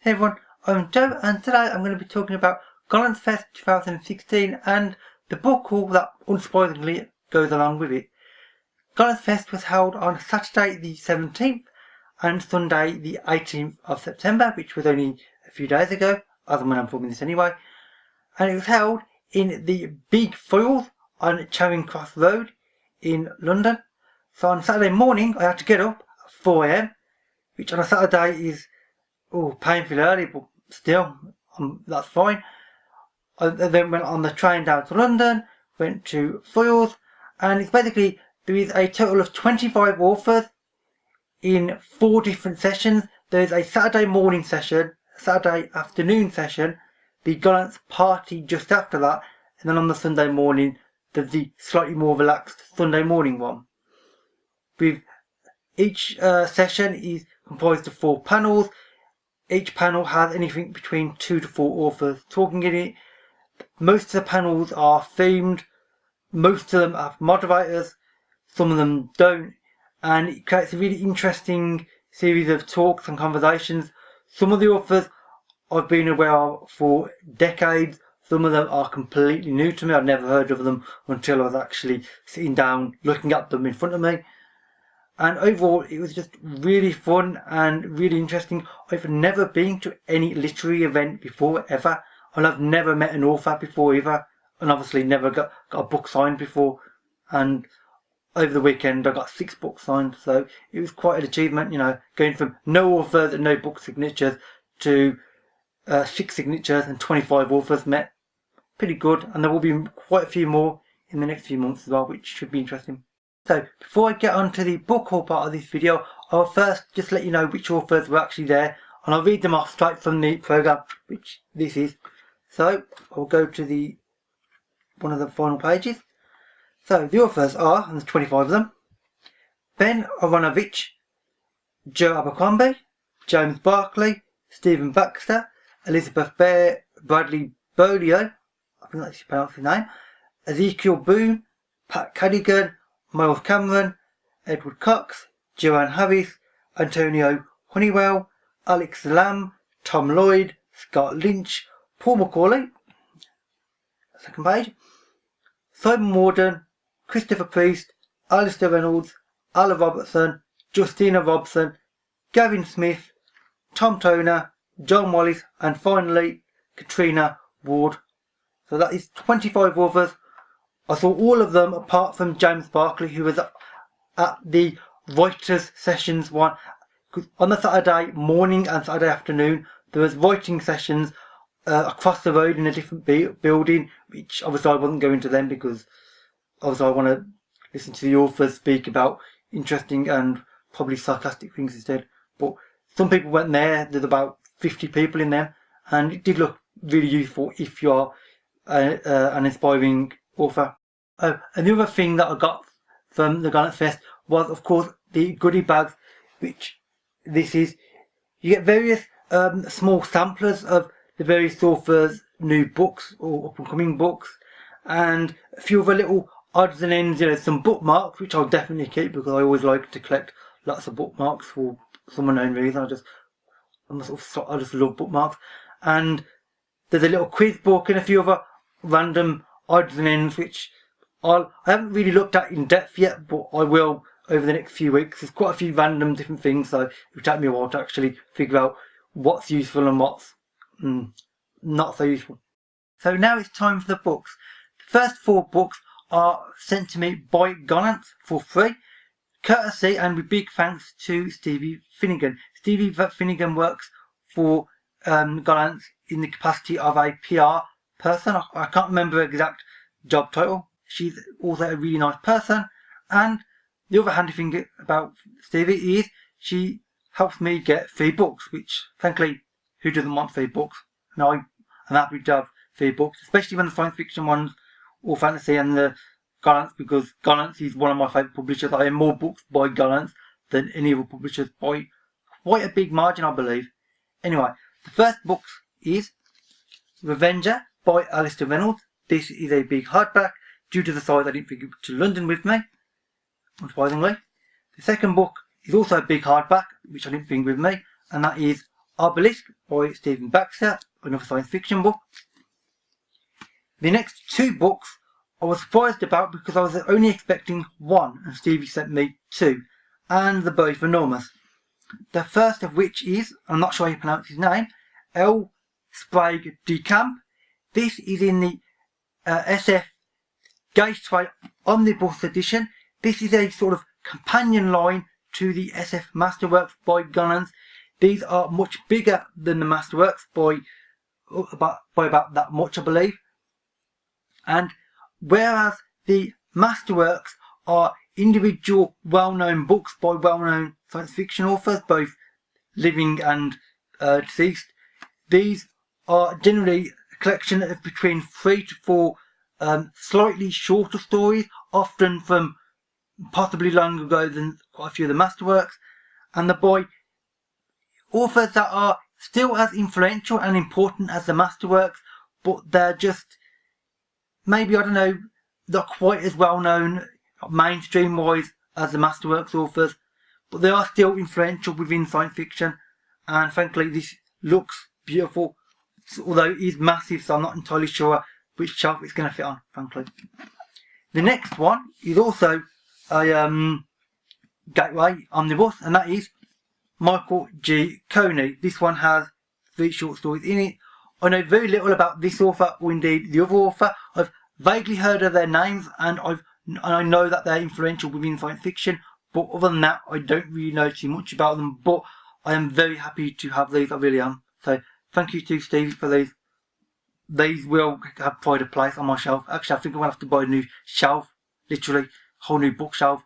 Hey everyone, I'm Joe and today I'm going to be talking about GollanczFest 2016 and the book haul that unsurprisingly goes along with it. GollanczFest was held on Saturday the 17th and Sunday the 18th of September, which was only a few days ago, other than when I'm filming this anyway. And it was held in the Big Foyles on Charing Cross Road in London. So on Saturday morning I had to get up at 4 AM, which on a Saturday is painful early, but still, that's fine. I then went on the train down to London, went to Foyles, and it's basically, there is a total of 25 authors in 4 different sessions. There's a Saturday morning session, a Saturday afternoon session, the Gollantz party just after that, and then on the Sunday morning, there's the slightly more relaxed Sunday morning one. With each session is comprised of 4 panels. Each panel has anything between 2 to 4 authors talking in it. Most of the panels are themed. Most of them have moderators. Some of them don't. And it creates a really interesting series of talks and conversations. Some of the authors I've been aware of for decades. Some of them are completely new to me. I'd never heard of them until I was actually sitting down looking at them in front of me. And overall, it was just really fun and really interesting. I've never been to any literary event before, ever. And I've never met an author before either. And obviously never got a book signed before. And over the weekend, I got 6 books signed. So it was quite an achievement, you know, going from no authors and no book signatures to 6 signatures and 25 authors met. Pretty good. And there will be quite a few more in the next few months as well, which should be interesting. So, before I get on to the book haul part of this video, I'll first just let you know which authors were actually there, and I'll read them off straight from the programme, which this is. So, I'll go to one of the final pages. So, the authors are, and there's 25 of them, Ben Aronovich, Joe Abercrombie, James Barclay, Stephen Baxter, Elizabeth Bradley Bolio, I think that's how you pronounce his name, Ezekiel Boone, Pat Cadigan, Miles Cameron, Edward Cox, Joanne Harris, Antonio Honeywell, Alex Lamb, Tom Lloyd, Scott Lynch, Paul Macaulay, second page, Simon Warden, Christopher Priest, Alistair Reynolds, Ala Robertson, Justina Robson, Gavin Smith, Tom Toner, John Wallace, and finally Katrina Ward. So that is 25 authors. I saw all of them apart from James Barclay, who was at the writers sessions one. On the Saturday morning and Saturday afternoon, there was writing sessions across the road in a different building, which obviously I wasn't going to them because obviously I want to listen to the authors speak about interesting and probably sarcastic things instead. But some people went there. There's about 50 people in there, and it did look really useful if you're an inspiring author. Oh, and the other thing that I got from the GollanczFest was, of course, the goodie bags, which this is. You get various small samplers of the various authors' new books or up-and-coming books, and a few other little odds and ends, you know, some bookmarks, which I'll definitely keep because I always like to collect lots of bookmarks for some unknown reason. I just love bookmarks. And there's a little quiz book and a few other random odds and ends, which I haven't really looked at in depth yet, but I will over the next few weeks. There's quite a few random different things, so it'll take me a while to actually figure out what's useful and what's not so useful. So now it's time for the books. The first 4 books are sent to me by Gollantz for free, courtesy and with big thanks to Stevie Finnegan. Stevie Finnegan works for Gollantz in the capacity of a PR person. I can't remember her exact job title. She's also a really nice person, and the other handy thing about Stevie is she helps me get free books, which frankly, who doesn't want free books? No, I'm happy to have free books, especially when the science fiction ones or fantasy and the Gollantz, because Gollantz is one of my favourite publishers. I have more books by Gollantz than any other publishers by quite a big margin, I believe. Anyway, the first book is Revenger by Alistair Reynolds. This is a big hardback. Due to the size, I didn't bring it to London with me, unsurprisingly. The second book is also a big hardback, which I didn't bring with me, and that is Obelisk by Stephen Baxter, another science fiction book. The next two books I was surprised about because I was only expecting one and Stevie sent me two, and they're both enormous. The first of which is, I'm not sure how you pronounce his name, L. Sprague de Camp. This is in the SF Gateway Omnibus Edition. This is a sort of companion line to the SF Masterworks by Gollans. These are much bigger than the Masterworks by about that much, I believe. And whereas the Masterworks are individual well-known books by well-known science fiction authors, both living and deceased, these are generally a collection of between 3 to 4 slightly shorter stories, often from possibly longer ago than quite a few of the Masterworks, and they're by authors that are still as influential and important as the Masterworks, but they're just maybe, I don't know, not quite as well known mainstream wise as the Masterworks authors, but they are still influential within science fiction. And frankly, this looks beautiful, although it is massive, so I'm not entirely sure which shelf it's going to fit on, frankly. The next one is also a Gateway Omnibus, and that is Michael G. Coney. This one has 3 short stories in it. I know very little about this author, or indeed the other author. I've vaguely heard of their names, and I know that they're influential within science fiction, but other than that, I don't really know too much about them. But I am very happy to have these, I really am. So thank you to Steve for these. These will have pride of place on my shelf. Actually, I think I'm going to have to buy a new shelf, literally, a whole new bookshelf,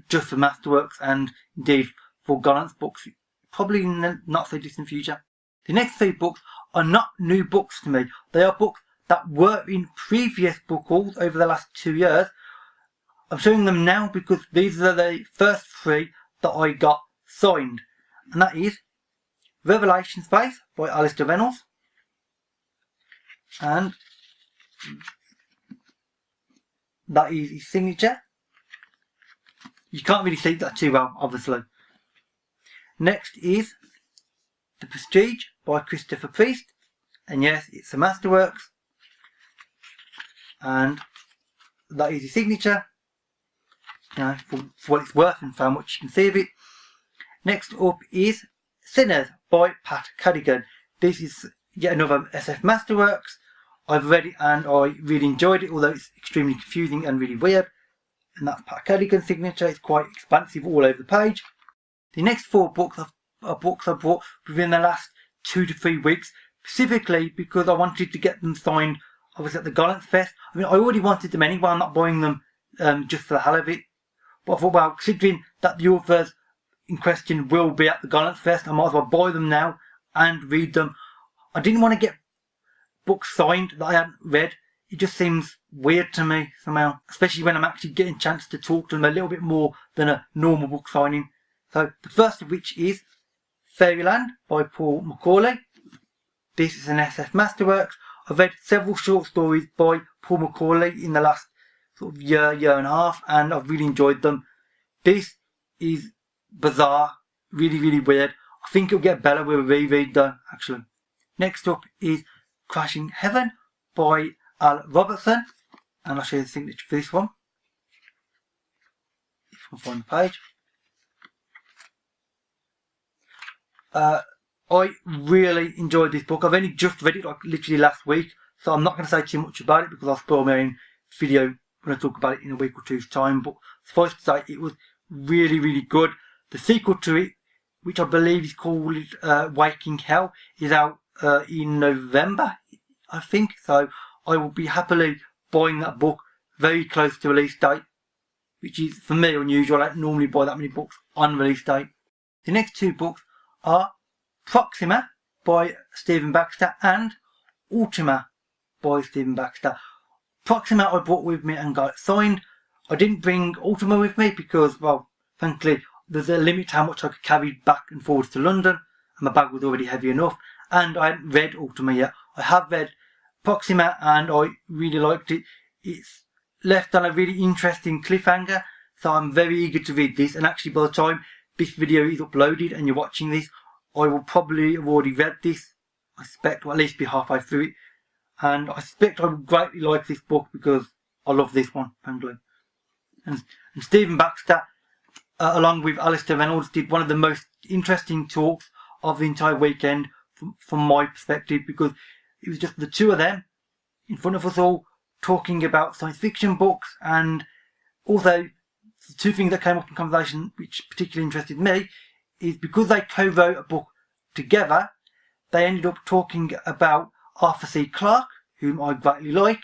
just for Masterworks and indeed for Gollans books, probably in the not so distant future. The next 3 books are not new books to me. They are books that were in previous book hauls over the last 2 years. I'm showing them now because these are the first 3 that I got signed. And that is Revelation Space by Alistair Reynolds. And that is his signature. You can't really see that too well, obviously. Next is The Prestige by Christopher Priest. And yes, it's a Masterworks. And that is his signature. You know, for what it's worth and for how much you can see of it. Next up is Sinners by Pat Cadigan. This is yet another SF Masterworks. I've read it and I really enjoyed it, although it's extremely confusing and really weird. And that's Pat Cadigan's signature. It's quite expansive all over the page. The next 4 books are books I bought within the last 2 to 3 weeks, specifically because I wanted to get them signed. I was at the GollanczFest. I mean, I already wanted them anyway. I'm not buying them just for the hell of it. But I thought, well, considering that the authors in question will be at the GollanczFest, I might as well buy them now and read them. I didn't want to get books signed that I hadn't read. It just seems weird to me somehow, especially when I'm actually getting a chance to talk to them a little bit more than a normal book signing. So the first of which is Fairyland by Paul Macaulay. This is an SF Masterworks. I've read several short stories by Paul Macaulay in the last sort of year and a half, and I've really enjoyed them. This is bizarre, really, really weird. I think it'll get better with a reread though, actually. Next up is Crashing Heaven by Al Robertson, and I'll show you the signature for this one. If I can find the page. I really enjoyed this book. I've only just read it like literally last week, so I'm not going to say too much about it because I'll spoil my own video when I talk about it in a week or two's time. But suffice to say, it was really, really good. The sequel to it, which I believe is called Waking Hell, is out in November, I think. So I will be happily buying that book very close to release date, which is for me unusual. I don't normally buy that many books on release date. The next 2 books are Proxima by Stephen Baxter and Ultima by Stephen Baxter. Proxima I brought with me and got it signed. I didn't bring Ultima with me because, well, frankly, there's a limit to how much I could carry back and forwards to London, and my bag was already heavy enough, and I hadn't read Ultima yet. I have read Proxima and I really liked it. It's left on a really interesting cliffhanger, so I'm very eager to read this, and actually by the time this video is uploaded and you're watching this, I will probably have already read this. I suspect, or at least be halfway through it. And I suspect I would greatly like this book because I love this one, frankly. And Stephen Baxter, along with Alistair Reynolds, did one of the most interesting talks of the entire weekend from my perspective, because it was just the two of them in front of us all talking about science fiction books. And also, the two things that came up in conversation which particularly interested me is because they co-wrote a book together, they ended up talking about Arthur C. Clarke, whom I greatly like,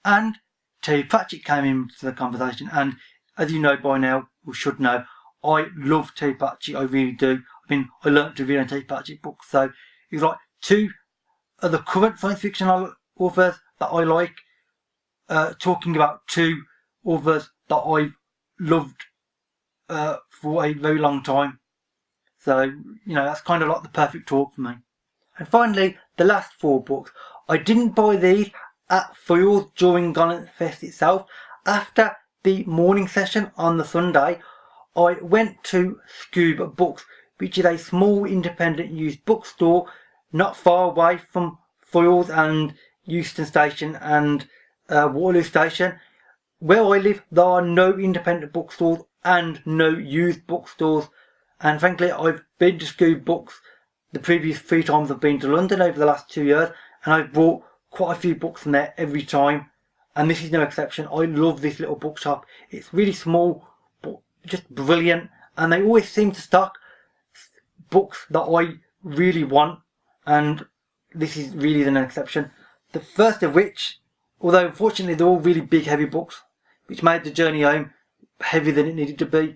and Terry Pratchett came into the conversation. And as you know by now, or should know, I love Terry Pratchett, I really do. I mean, I learnt to read on Terry Pratchett books, so it's like two of the current science fiction authors that I like, talking about two authors that I've loved for a very long time. So, you know, that's kind of like the perfect talk for me. And finally, the last 4 books. I didn't buy these at Foyles during GollanczFest itself. After the morning session on the Sunday, I went to Scuba Books, which is a small independent used bookstore not far away from Foyles and Euston Station and Waterloo Station. Where I live, there are no independent bookstores and no used bookstores. And frankly, I've been to Scuba Books the previous 3 times I've been to London over the last 2 years, and I've bought quite a few books from there every time. And this is no exception. I love this little bookshop. It's really small, but just brilliant. And they always seem to stock books that I really want. And this is really an exception. The first of which, although unfortunately they're all really big, heavy books, which made the journey home heavier than it needed to be,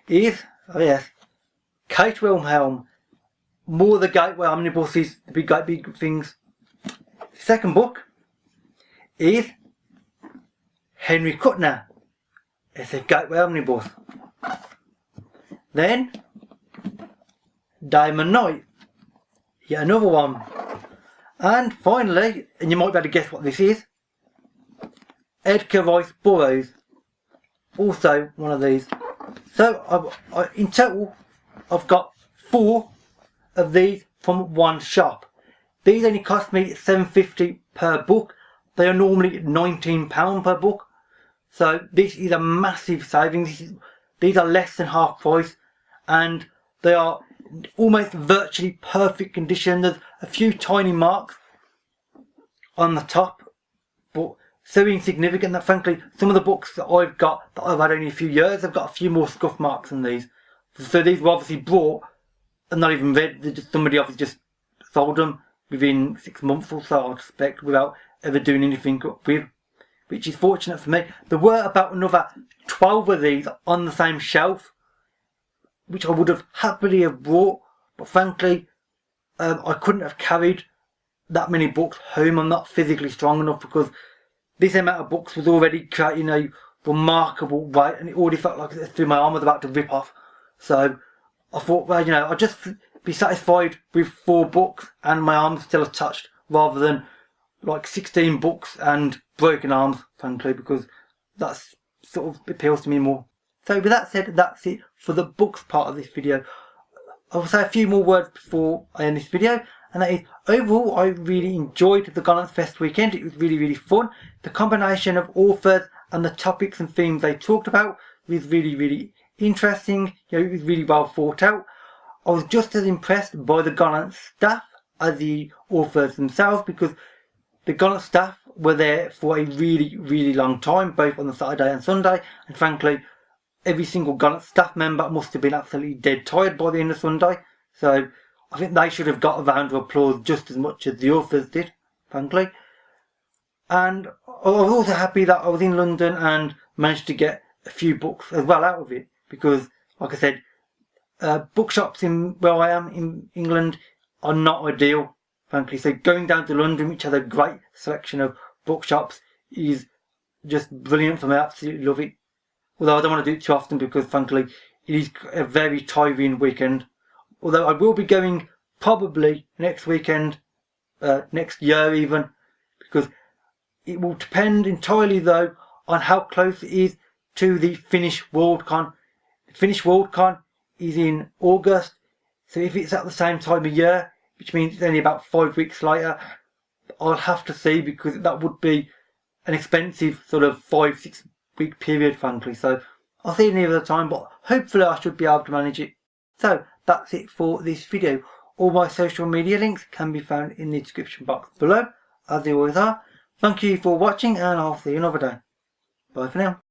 is, oh yes, Kate Wilhelm, More the Gateway Omnibuses, the big things. The second book is Henry Kuttner, SF Gateway Omnibus. Then Diamond Knight, yet another one. And finally, and you might be able to guess what this is, Edgar Rice Burroughs, also one of these. So in total I've got 4 of these from one shop. These only cost me $7.50 per book. They are normally £19 per book. So this is a massive savings. These are less than half price, and they are almost virtually perfect condition. There's a few tiny marks on the top, but so insignificant that frankly some of the books that I've got that I've had only a few years, I've got a few more scuff marks than these. So these were obviously brought and not even read. Somebody obviously just sold them within 6 months or so, I expect, without ever doing anything with, which is fortunate for me. There were about another 12 of these on the same shelf, which I would have happily have brought, but frankly I couldn't have carried that many books home. I'm not physically strong enough, because this amount of books was already creating a remarkable weight, and it already felt like my arm was about to rip off. So I thought, well, you know, I'll just be satisfied with 4 books and my arms still attached, rather than like 16 books and broken arms, frankly, because that's sort of appeals to me more. So with that said, that's it for the books part of this video. I will say a few more words before I end this video, and that is, overall I really enjoyed the GollanczFest weekend. It was really fun. The combination of authors and the topics and themes they talked about was really interesting. You know, it was really well thought out. I was just as impressed by the Gollancz staff as the authors themselves, because the Gollancz staff were there for a really long time, both on the Saturday and Sunday, and frankly every single Gollancz staff member must have been absolutely dead tired by the end of Sunday. So I think they should have got a round of applause just as much as the authors did, frankly. And I was also happy that I was in London and managed to get a few books as well out of it, because like I said, bookshops in where I am in England are not ideal, frankly. So going down to London, which has a great selection of bookshops, is just brilliant for me. I absolutely love it. Although I don't want to do it too often, because frankly it is a very tiring weekend. Although I will be going probably next weekend, next year even, because it will depend entirely though on how close it is to the Finnish Worldcon. The Finnish Worldcon is in August, So if it's at the same time of year, which means it's only about 5 weeks later, I'll have to see, because that would be an expensive sort of 5-6 week period, frankly. So I'll see you near the time, but hopefully I should be able to manage it. So that's it for this video. All my social media links can be found in the description box below, as they always are. Thank you for watching, and I'll see you another day. Bye for now.